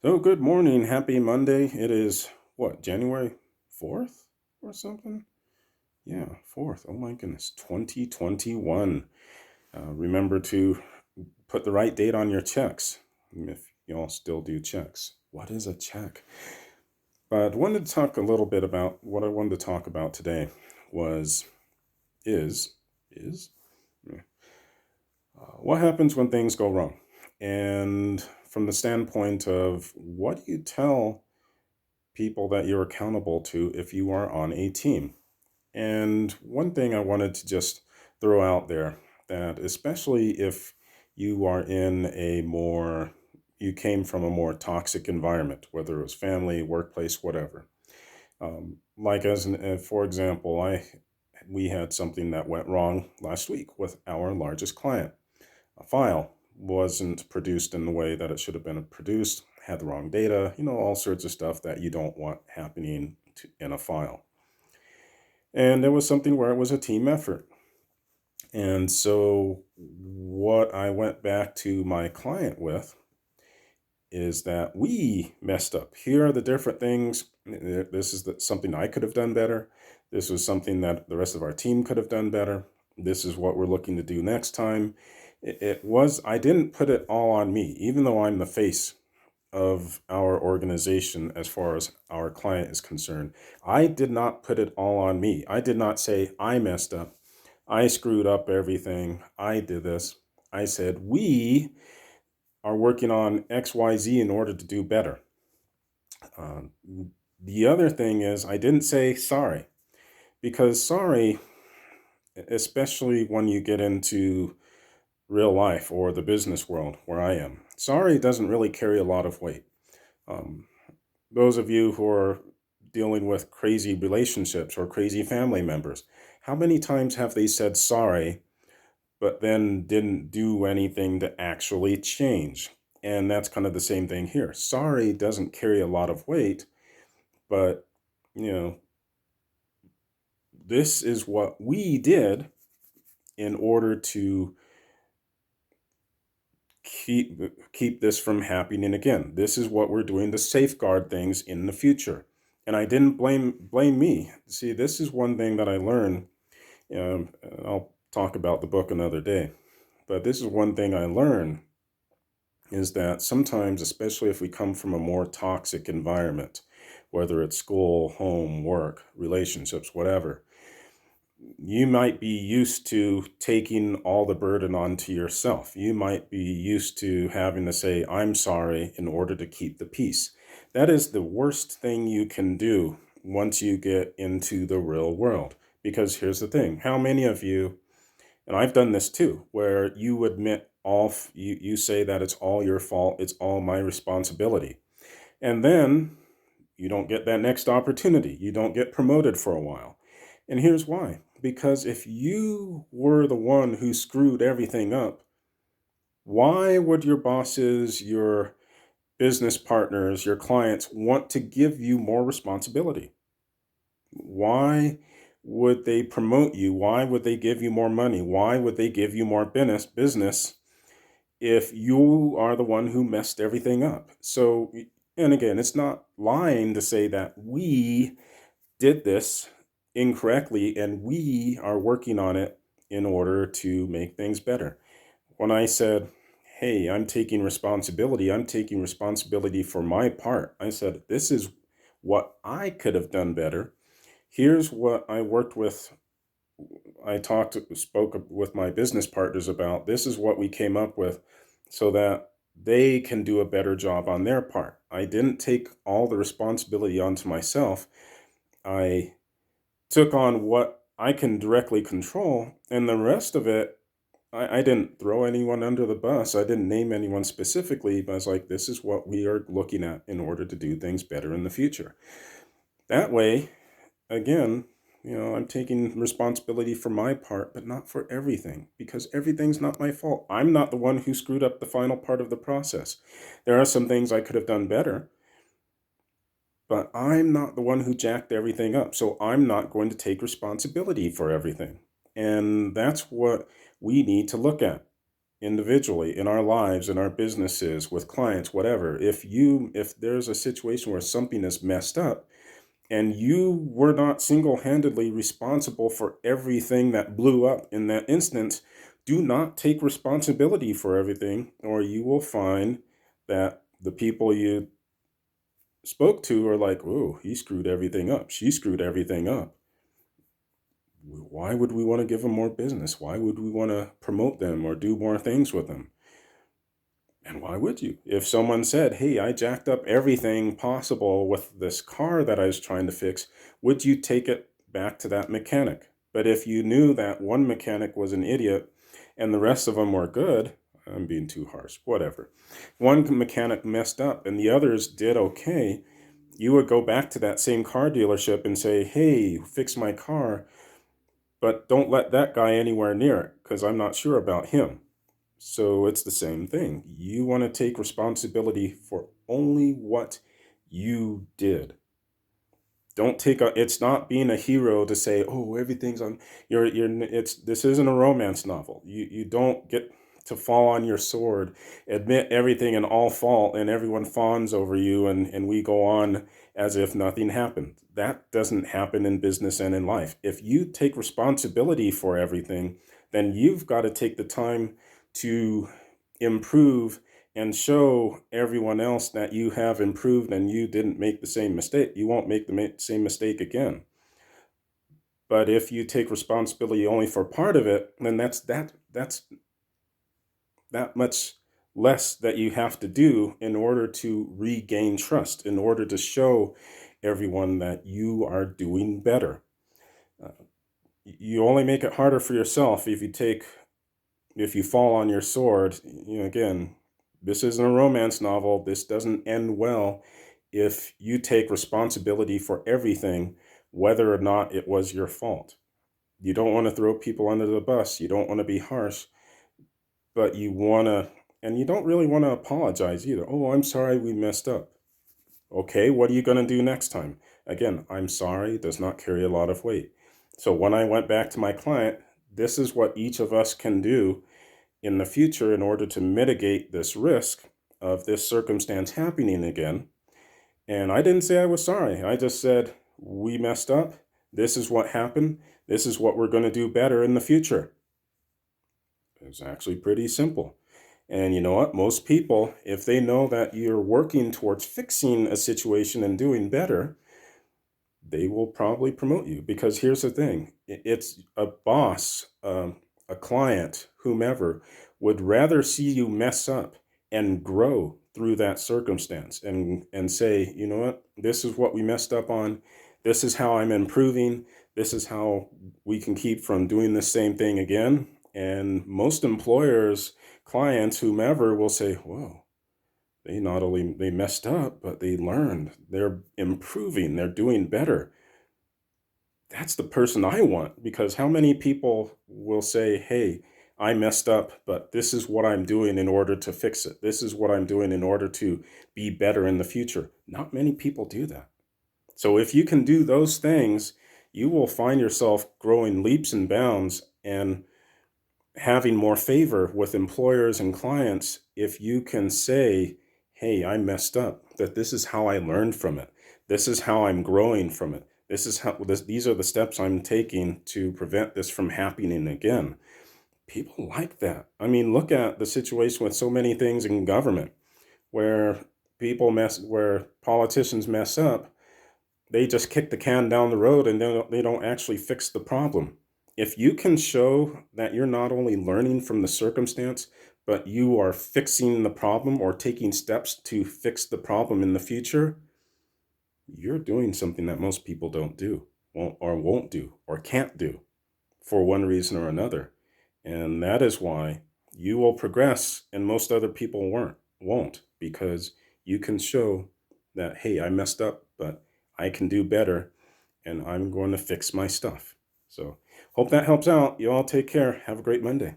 So good morning. Happy Monday. It is what, January 4th or something? Yeah, 4th. Oh my goodness. 2021. Remember to put the right date on your checks if y'all still do checks. What is a check? But I wanted to talk a little bit about what I wanted to talk about today was is what happens when things go wrong? And from the standpoint of what do you tell people that you're accountable to if you are on a team. And one thing I wanted to just throw out there that, especially if you are in a more, you came from a more toxic environment, whether it was family, workplace, whatever. Like for example, we had something that went wrong last week with our largest client. A file wasn't produced in the way that it should have been produced, had the wrong data, all sorts of stuff that you don't want happening in a file. And there was something where it was a team effort. And so, what I went back to my client with is that we messed up. Here are the different things. This is something I could have done better. This was something that the rest of our team could have done better. This is what we're looking to do next time. I didn't put it all on me, even though I'm the face of our organization as far as our client is concerned. I did not put it all on me. I did not say I messed up. I screwed up everything. I did this. I said, we are working on XYZ in order to do better. Um, the other thing is, I didn't say sorry because sorry, especially when you get into real life or the business world where I am, sorry doesn't really carry a lot of weight. Um, those of you who are dealing with crazy relationships or crazy family members, how many times have they said sorry, but then didn't do anything to actually change? And that's kind of the same thing here. Sorry doesn't carry a lot of weight, but you know, this is what we did in order to keep this from happening again. This is what we're doing to safeguard things in the future. And I didn't blame me. See, this is one thing that I learned. I'll talk about the book another day, but this is one thing I learned is that sometimes, especially if we come from a more toxic environment, whether it's school, home, work, relationships, whatever, you might be used to taking all the burden onto yourself. You might be used to having to say, I'm sorry, in order to keep the peace. That is the worst thing you can do once you get into the real world. Because here's the thing, how many of you, and I've done this too, where you admit you say that it's all your fault, it's all my responsibility. And then you don't get that next opportunity. You don't get promoted for a while. And here's why. Because if you were the one who screwed everything up, why would your bosses, your business partners, your clients want to give you more responsibility? Why would they promote you? Why would they give you more money? Why would they give you more business if you are the one who messed everything up? So, and again, it's not lying to say that we did this incorrectly and we are working on it in order to make things better. When I said, hey, I'm taking responsibility for my part. I said, this is what I could have done better. Here's what I worked with. Spoke with my business partners about. This is what we came up with so that they can do a better job on their part. I didn't take all the responsibility onto myself. I took on what I can directly control, and the rest of it, I didn't throw anyone under the bus. I didn't name anyone specifically, but I was like, this is what we are looking at in order to do things better in the future. That way, again, I'm taking responsibility for my part, but not for everything, because everything's not my fault. I'm not the one who screwed up the final part of the process. There are some things I could have done better, but I'm not the one who jacked everything up. So I'm not going to take responsibility for everything. And that's what we need to look at. individually in our lives, in our businesses, with clients, whatever. If there's a situation where something is messed up and you were not single-handedly responsible for everything that blew up in that instance, do not take responsibility for everything, or you will find that the people you spoke to are like, oh, he screwed everything up. She screwed everything up. Why would we want to give them more business? Why would we want to promote them or do more things with them? And why would you? If someone said, hey, I jacked up everything possible with this car that I was trying to fix, would you take it back to that mechanic? But if you knew that one mechanic was an idiot and the rest of them were good, I'm being too harsh, whatever. One mechanic messed up and the others did okay, you would go back to that same car dealership and say, hey, fix my car, but don't let that guy anywhere near it because I'm not sure about him. So it's the same thing. You want to take responsibility for only what you did. Don't take a, it's not being a hero to say, oh, everything's on it's, this isn't a romance novel. You don't get to fall on your sword, admit everything and all fault, and everyone fawns over you, and we go on as if nothing happened. That doesn't happen in business and in life. If you take responsibility for everything, then you've got to take the time to improve and show everyone else that you have improved and you didn't make the same mistake. You won't make the same mistake again. But if you take responsibility only for part of it, then that's that much less that you have to do in order to regain trust, in order to show everyone that you are doing better. Uh, you only make it harder for yourself if you fall on your sword. Again, this isn't a romance novel. This doesn't end well if you take responsibility for everything, whether or not it was your fault. You don't want to throw people under the bus. You don't want to be harsh, but and you don't really want to apologize either. Oh, I'm sorry we messed up. Okay, what are you going to do next time? Again, I'm sorry does not carry a lot of weight. So when I went back to my client, this is what each of us can do in the future in order to mitigate this risk of this circumstance happening again. And I didn't say I was sorry. I just said, we messed up. This is what happened. This is what we're going to do better in the future. It's actually pretty simple. And you know what? Most people, if they know that you're working towards fixing a situation and doing better, they will probably promote you. Because here's the thing, it's a boss, a client, whomever, would rather see you mess up and grow through that circumstance and say, you know what, this is what we messed up on. This is how I'm improving. This is how we can keep from doing the same thing again. And most employers, clients, whomever, will say, whoa, they not only they messed up, but they learned. They're improving. They're doing better. That's the person I want, because how many people will say, hey, I messed up, but this is what I'm doing in order to fix it. This is what I'm doing in order to be better in the future. Not many people do that. So if you can do those things, you will find yourself growing leaps and bounds and having more favor with employers and clients if you can say, hey, I messed up, that this is how I learned from it. This is how I'm growing from it. These are the steps I'm taking to prevent this from happening again. People like that. I mean, look at the situation with so many things in government where where politicians mess up. They just kick the can down the road and they don't actually fix the problem. If you can show that you're not only learning from the circumstance, but you are fixing the problem or taking steps to fix the problem in the future, you're doing something that most people don't do, won't do, or can't do for one reason or another. And that is why you will progress and most other people won't, because you can show that, hey, I messed up, but I can do better and I'm going to fix my stuff. So hope that helps out. You all take care. Have a great Monday.